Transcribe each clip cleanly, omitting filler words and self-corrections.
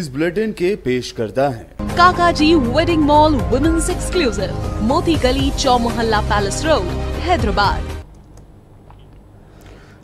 इस बुलेटिन के पेश करता है काकाजी वेडिंग मॉल वुमेन्स एक्सक्लूसिव, मोती गली, चौमुहल्ला पैलेस रोड, हैदराबाद।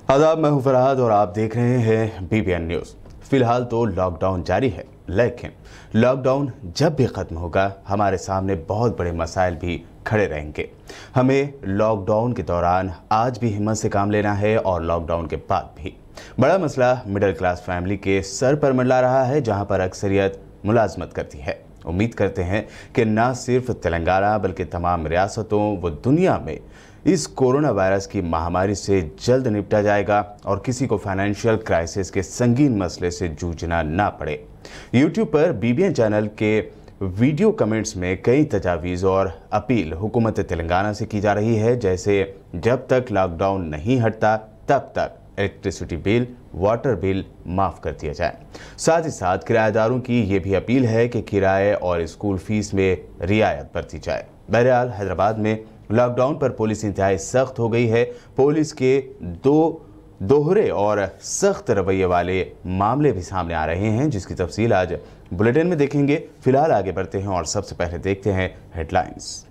आदाब, मैं हूं फरहाद और आप देख रहे हैं BBN न्यूज़। फिलहाल तो लॉकडाउन जारी है, लेकिन लॉकडाउन जब भी खत्म होगा हमारे सामने बहुत बड़े मसाइल भी खड़े रहेंगे। हमें लॉकडाउन के दौरान आज भी हिम्मत से काम लेना है और लॉकडाउन के बाद भी। बड़ा मसला मिडिल क्लास फैमिली के सर पर मंडरा रहा है, जहां पर अक्सरियत मुलाजमत करती है। उम्मीद करते हैं कि न सिर्फ तेलंगाना बल्कि तमाम रियासतों व दुनिया में इस कोरोना वायरस की महामारी से जल्द निपटा जाएगा और किसी को फाइनेंशियल क्राइसिस के संगीन मसले से जूझना ना पड़े। YouTube पर BBN चैनल के वीडियो कमेंट्स में कई तजावीज़ और अपील हुकूमत तेलंगाना से की जा रही है, जैसे जब तक लॉकडाउन नहीं हटता तब तक इलेक्ट्रिसिटी बिल, वाटर बिल माफ़ कर दिया जाए। साथ ही साथ किराएदारों की ये भी अपील है कि किराए और स्कूल फीस में रियायत बरती जाए। बहरहाल हैदराबाद में लॉकडाउन पर पुलिस इंतहाई सख्त हो गई है। पुलिस के दोहरे और सख्त रवैये वाले मामले भी सामने आ रहे हैं, जिसकी तफसील आज बुलेटिन में देखेंगे। फिलहाल आगे बढ़ते हैं और सबसे पहले देखते हैं हेडलाइंस।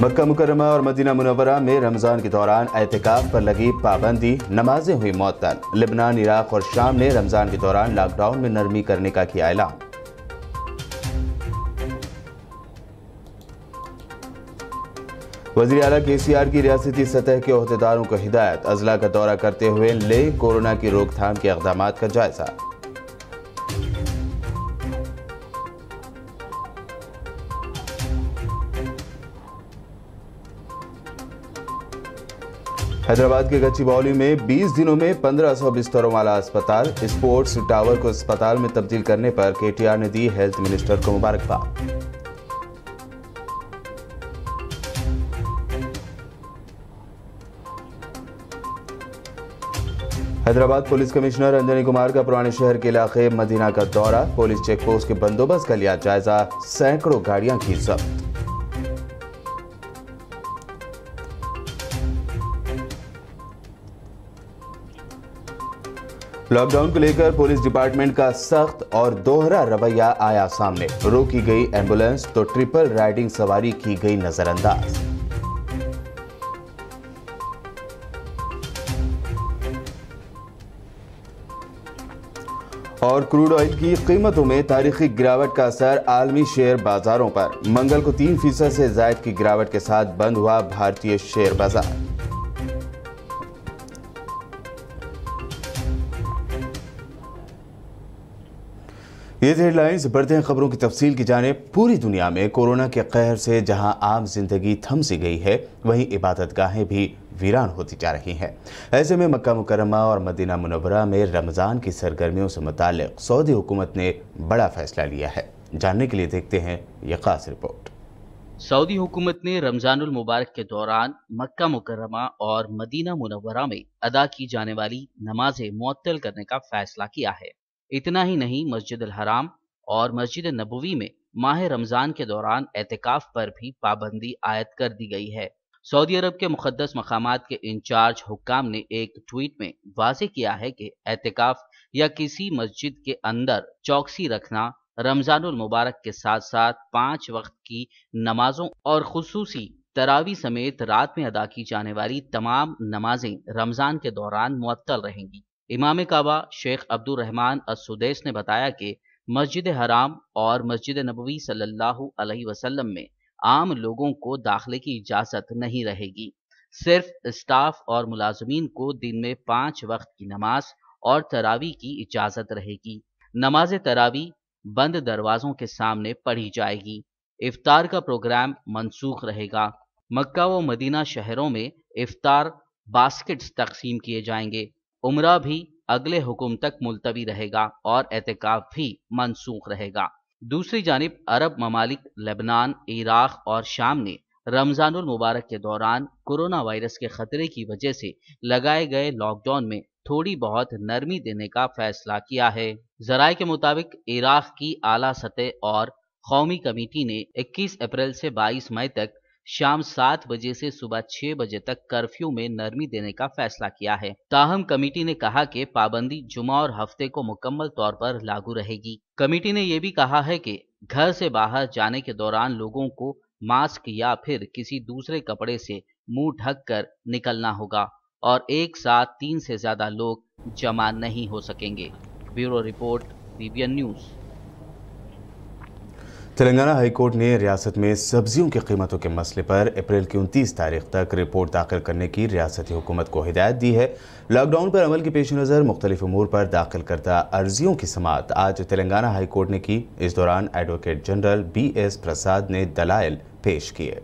मक्का मुकर्रमा और मदीना मुनव्वरा में रमजान के दौरान एहतिकाफ पर लगी पाबंदी, नमाजें हुई मुअत्तल। लेबनान, इराक और शाम ने रमजान के दौरान लॉकडाउन में नरमी करने का किया ऐलान। वज़ीर आला KCR की रियासती सतह के ओहदेदारों को हिदायत, अजला का दौरा करते हुए ले कोरोना की रोकथाम के इक़दामात का जायजा। हैदराबाद के गच्चीबौली में 20 दिनों में 1500 बिस्तरों वाला अस्पताल, स्पोर्ट्स टावर को अस्पताल में तब्दील करने पर KTR ने दी हेल्थ मिनिस्टर को मुबारकबाद। हैदराबाद पुलिस कमिश्नर अंजनी कुमार का पुराने शहर के इलाके मदीना का दौरा, पुलिस चेक पोस्ट के बंदोबस्त का लिया जायजा, सैकड़ों गाड़ियां की जब्त। लॉकडाउन को लेकर पुलिस डिपार्टमेंट का सख्त और दोहरा रवैया आया सामने। रोकी गई एम्बुलेंस तो ट्रिपल राइडिंग सवारी की गई नजरअंदाज। और क्रूड ऑयल की कीमतों में तारीखी गिरावट का असर आलमी शेयर बाजारों पर। मंगल को 3% से ज्यादा की गिरावट के साथ बंद हुआ भारतीय शेयर बाजार। ये हेडलाइंस। बढ़ते हैं खबरों की तफसील की जाने। पूरी दुनिया में कोरोना के कहर से जहां आम जिंदगी थम सी गई है, वहीं इबादतगाहें भी वीरान होती जा रही हैं। ऐसे में मक्का मुकर्रमा और मदीना मुनव्वरा में रमज़ान की सरगर्मियों से मुताल्लिक़ सऊदी हुकूमत ने बड़ा फैसला लिया है। जानने के लिए देखते हैं ये खास रिपोर्ट। सऊदी हुकूमत ने रमजानुल मुबारक के दौरान मक्का मुकर्रमा और मदीना मुनव्वरा में अदा की जाने वाली नमाजें मुअत्तल करने का फैसला किया है। इतना ही नहीं, मस्जिद अल हराम और मस्जिद नबवी में माह रमजान के दौरान एहतिकाफ पर भी पाबंदी आयद कर दी गई है। सऊदी अरब के मुक़द्दस मकामात के इंचार्ज हुक्काम ने एक ट्वीट में वाज़ेह किया है कि एहतिकाफ या किसी मस्जिद के अंदर चौकसी रखना रमजानुल मुबारक के साथ साथ 5 वक्त की नमाजों और खुसूसी तरावी समेत रात में अदा की जाने वाली तमाम नमाजें रमजान के दौरान मुअत्तल रहेंगी। इमाम काबा शेख अब्दुर रहमान अस-सुदैस ने बताया कि मस्जिद हराम और मस्जिद नबवी सल्लल्लाहु अलैहि वसल्लम में आम लोगों को दाखिले की इजाज़त नहीं रहेगी। सिर्फ स्टाफ और मुलाजमीन को दिन में 5 वक्त की नमाज और तरावी की इजाज़त रहेगी। नमाज तरावी बंद दरवाज़ों के सामने पढ़ी जाएगी। इफ्तार का प्रोग्राम मनसूख रहेगा। मक्का व मदीना शहरों में इफ्तार बास्केट्स तकसीम किए जाएंगे। उम्रा भी अगले हुक्म तक मुलतवी रहेगा और एहतिकाफ भी मनसूख रहेगा। दूसरी जानिब अरब ममालिक लेबनान, इराक और शाम ने रमजानुल मुबारक के दौरान कोरोना वायरस के खतरे की वजह से लगाए गए लॉकडाउन में थोड़ी बहुत नरमी देने का फैसला किया है। जराये के मुताबिक इराक की आला सतह और कौमी कमेटी ने 21 अप्रैल से 22 मई तक शाम 7 बजे से सुबह 6 बजे तक कर्फ्यू में नरमी देने का फैसला किया है। ताहम कमेटी ने कहा कि पाबंदी जुमा और हफ्ते को मुकम्मल तौर पर लागू रहेगी। कमेटी ने यह भी कहा है कि घर से बाहर जाने के दौरान लोगों को मास्क या फिर किसी दूसरे कपड़े से मुंह ढक कर निकलना होगा और एक साथ 3 से ज्यादा लोग जमा नहीं हो सकेंगे। Bureau report, BBN news. Telangana high court ने रियासत में सब्जियों की कीमतों के मसले पर अप्रैल की 29 तारीख तक रिपोर्ट दाखिल करने की रियासती हुकूमत को हिदायत दी है। लॉकडाउन पर अमल के पेश नज़र मुख्तलिफ उमूर पर दाखिल करदा अर्जियों की समाअत आज तेलंगाना हाईकोर्ट ने की। इस दौरान एडवोकेट जनरल BS प्रसाद ने दलाइल पेश किए।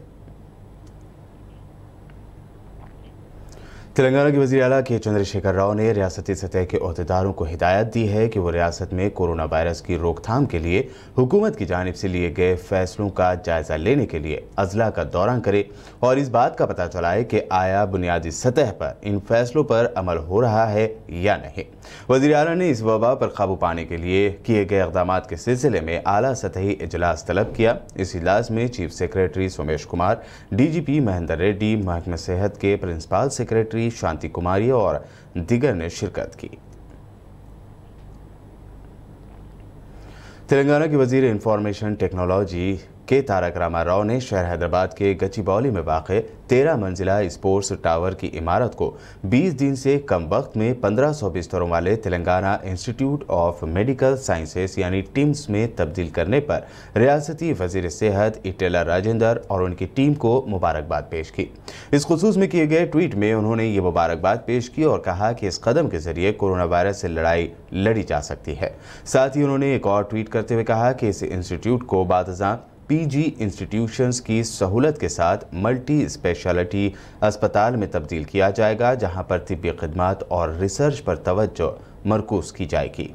तेलंगाना के वज़ीर आला के चंद्रशेखर राव ने रियासती सतह के अहदेदारों को हिदायत दी है कि वो रियासत में कोरोना वायरस की रोकथाम के लिए हुकूमत की जानिब से लिए गए फैसलों का जायजा लेने के लिए अजला का दौरा करे और इस बात का पता चलाए कि आया बुनियादी सतह पर इन फैसलों पर अमल हो रहा है या नहीं। वज़ीर आला ने इस वबा पर काबू पाने के लिए किए गए इक़दाम के सिलसिले में आला सतही इजलास तलब किया। इस इजलास में chief secretary Somesh Kumar, DGP Mahendra Reddy, महकमा सेहत के प्रिंसिपल सेक्रेटरी शांति कुमारी और दीगर ने शिरकत की। तेलंगाना के वजीर इंफॉर्मेशन टेक्नोलॉजी के तारक रामा राव ने शहर हैदराबाद के गच्चीबौली में वाक़े 13 मंजिला स्पोर्ट्स टावर की इमारत को 20 दिन से कम वक्त में 1500 बिस्तरों वाले Telangana institute of medical sciences यानी टिम्स में तब्दील करने पर रियासती वजीर सेहत इटेला राजेंद्र और उनकी टीम को मुबारकबाद पेश की। इस खुसूस में किए गए ट्वीट में उन्होंने ये मुबारकबाद पेश की और कहा कि इस कदम के जरिए कोरोना वायरस से लड़ाई लड़ी जा सकती है। साथ ही उन्होंने एक और ट्वीट करते हुए कहा कि इस इंस्टीट्यूट को बादशाह PG इंस्टीट्यूशंस की सहूलत के साथ मल्टी स्पेशलिटी अस्पताल में तब्दील किया जाएगा, जहां पर तिब्बी खिदमात और रिसर्च पर तवज्जो मरकूज की जाएगी।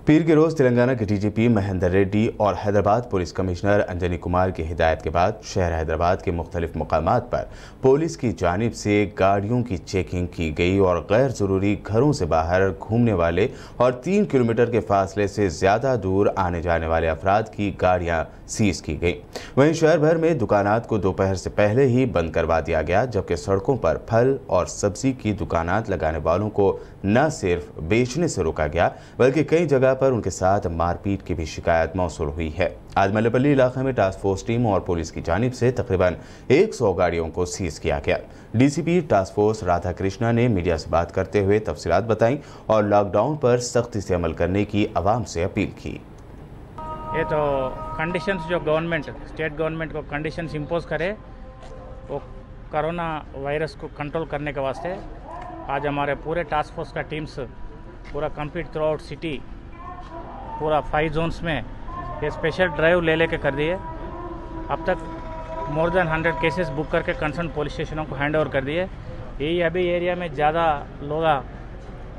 पीर के रोज़ तेलंगाना के DGP महेंद्र रेड्डी और हैदराबाद पुलिस कमिश्नर अंजनी कुमार की हिदायत के बाद शहर हैदराबाद के मुख्तलिफ मकामात पर पुलिस की जानिब से गाड़ियों की चेकिंग की गई और गैर ज़रूरी घरों से बाहर घूमने वाले और 3 किलोमीटर के फासले से ज़्यादा दूर आने जाने वाले अफराद की गाड़ियाँ सीज की गई। वहीं शहर भर में दुकानात को दोपहर से पहले ही बंद करवा दिया गया, जबकि सड़कों पर फल और सब्जी की दुकानात लगाने वालों को न सिर्फ बेचने से रोका गया बल्कि कई जगह पर उनके साथ मारपीट की भी शिकायत मौसूल हुई है। आज मल्लेपल्ली इलाके में टास्क फोर्स टीम और पुलिस की जानिब से तकरीबन 100 गाड़ियों को सीज किया गया। DCP task force Radha Krishna ने मीडिया से बात करते हुए तफसीलात बताई और लॉकडाउन पर सख्ती से अमल करने की आवाम से अपील की। ये तो कंडीशंस जो गवर्नमेंट स्टेट गवर्नमेंट को कंडीशंस इम्पोज करे वो कोरोना वायरस को कंट्रोल करने के वास्ते आज हमारे पूरे टास्क फोर्स का टीम्स पूरा कंप्लीट थ्रू आउट सिटी पूरा 5 जोन्स में ये स्पेशल ड्राइव ले के कर दिए। अब तक मोर देन 100 केसेस बुक करके कंसर्न पुलिस स्टेशनों को हैंड ओवर कर दिए। यही अभी एरिया में ज़्यादा लोग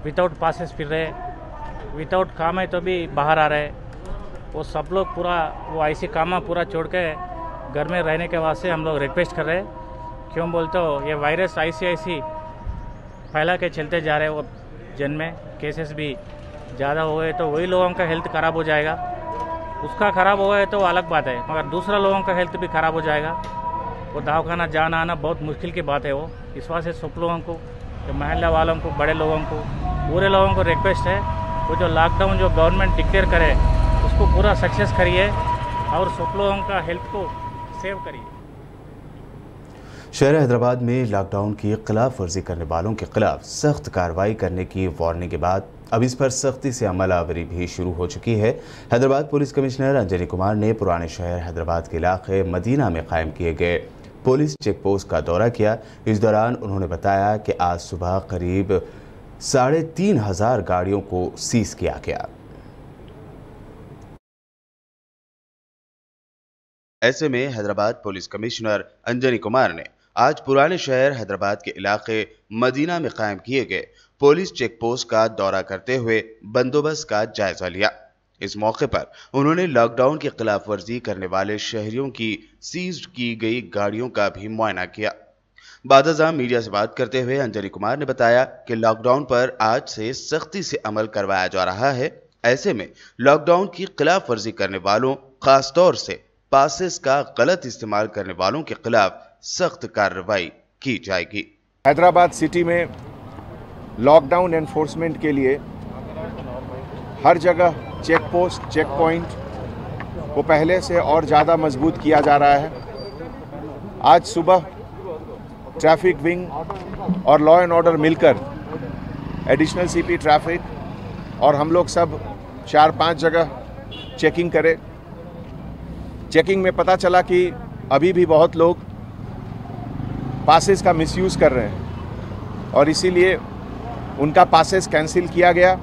विदाउट पासेस फिर रहे, विदाउट काम है तो भी बाहर आ रहे। वो सब लोग पूरा वो ऐसी कामा पूरा छोड़ के घर में रहने के वास्ते हम लोग रिक्वेस्ट कर रहे हैं। क्यों बोलते हो ये वायरस ऐसी फैला के चलते जा रहे हैं। वो जन में केसेस भी ज़्यादा हो गए तो वही लोगों का हेल्थ ख़राब हो जाएगा। उसका ख़राब हो गया तो अलग बात है, मगर दूसरा लोगों का हेल्थ भी ख़राब हो जाएगा। वो दवाखाना जाना आना बहुत मुश्किल की बात है। वो इस वजह से सब लोगों को, जो महल्ला वालों को, बड़े लोगों को, पूरे लोगों को रिक्वेस्ट है वो जो लॉकडाउन जो गवर्नमेंट डिक्लेयर करे उसको पूरा सक्सेस करिए और सब लोगों का हेल्थ को सेव करिए। शहर हैदराबाद में लॉकडाउन की खिलाफ वर्जी करने वालों के खिलाफ सख्त कार्रवाई करने की वार्निंग के बाद अब इस पर सख्ती से अमल आवरी भी शुरू हो चुकी है। हैदराबाद पुलिस कमिश्नर अंजनी कुमार ने पुराने शहर हैदराबाद के इलाके मदीना में कायम किए गए पुलिस चेक पोस्ट का दौरा किया। इस दौरान उन्होंने बताया कि आज सुबह करीब 3,500 गाड़ियों को सीज किया गया। ऐसे में हैदराबाद पुलिस कमिश्नर अंजनी कुमार ने आज पुराने शहर हैदराबाद के इलाके मदीना में कायम किए गए पुलिस चेक पोस्ट का दौरा करते हुए बंदोबस्त का जायजा लिया। इस मौके पर उन्होंने लॉकडाउन की खिलाफ वर्जी करने वाले शहरियों की सीज की गई गाड़ियों का भी मुआयना किया। बादशाह मीडिया से बात करते हुए अंजनी कुमार ने बताया कि लॉकडाउन पर आज से सख्ती से अमल करवाया जा रहा है। ऐसे में लॉकडाउन की खिलाफ वर्जी करने वालों, खासतौर से पासेस का गलत इस्तेमाल करने वालों के खिलाफ सख्त कार्रवाई की जाएगी। हैदराबाद सिटी में लॉकडाउन एनफोर्समेंट के लिए हर जगह चेक पोस्ट, चेक पॉइंट को पहले से और ज़्यादा मजबूत किया जा रहा है। आज सुबह ट्रैफिक विंग और लॉ एंड ऑर्डर मिलकर एडिशनल सीपी ट्रैफिक और हम लोग सब 4-5 जगह चेकिंग करे। चेकिंग में पता चला कि अभी भी बहुत लोग पासेस का मिसयूज़ कर रहे हैं और इसीलिए उनका पासेस कैंसिल किया गया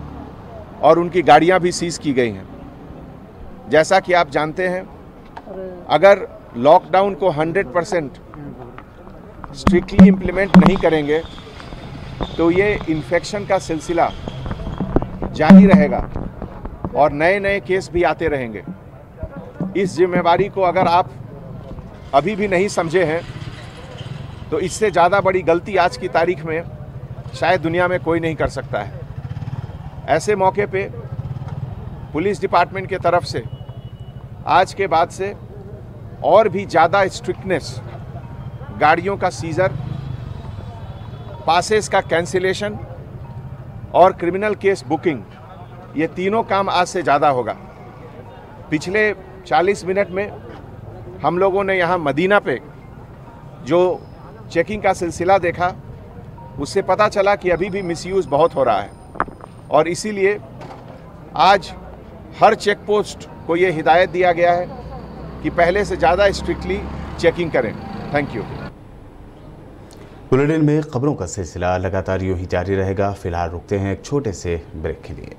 और उनकी गाड़ियां भी सीज की गई हैं। जैसा कि आप जानते हैं, अगर लॉकडाउन को 100% स्ट्रिक्टली इम्प्लीमेंट नहीं करेंगे तो ये इन्फेक्शन का सिलसिला जारी रहेगा और नए नए केस भी आते रहेंगे। इस जिम्मेवारी को अगर आप अभी भी नहीं समझे हैं तो इससे ज़्यादा बड़ी गलती आज की तारीख में शायद दुनिया में कोई नहीं कर सकता है। ऐसे मौके पे पुलिस डिपार्टमेंट के तरफ से आज के बाद से और भी ज़्यादा स्ट्रिक्टनेस, गाड़ियों का सीजर, पासेस का कैंसिलेशन और क्रिमिनल केस बुकिंग, ये तीनों काम आज से ज़्यादा होगा। पिछले 40 मिनट में हम लोगों ने यहाँ मदीना पे जो चेकिंग का सिलसिला देखा, उससे पता चला कि अभी भी मिसयूज़ बहुत हो रहा है और इसीलिए आज हर चेक पोस्ट को ये हिदायत दिया गया है कि पहले से ज़्यादा स्ट्रिक्टली चेकिंग करें। Thank you. बुलेटिन में खबरों का सिलसिला लगातार यूं ही जारी रहेगा। फिलहाल रुकते हैं एक छोटे से ब्रेक के लिए।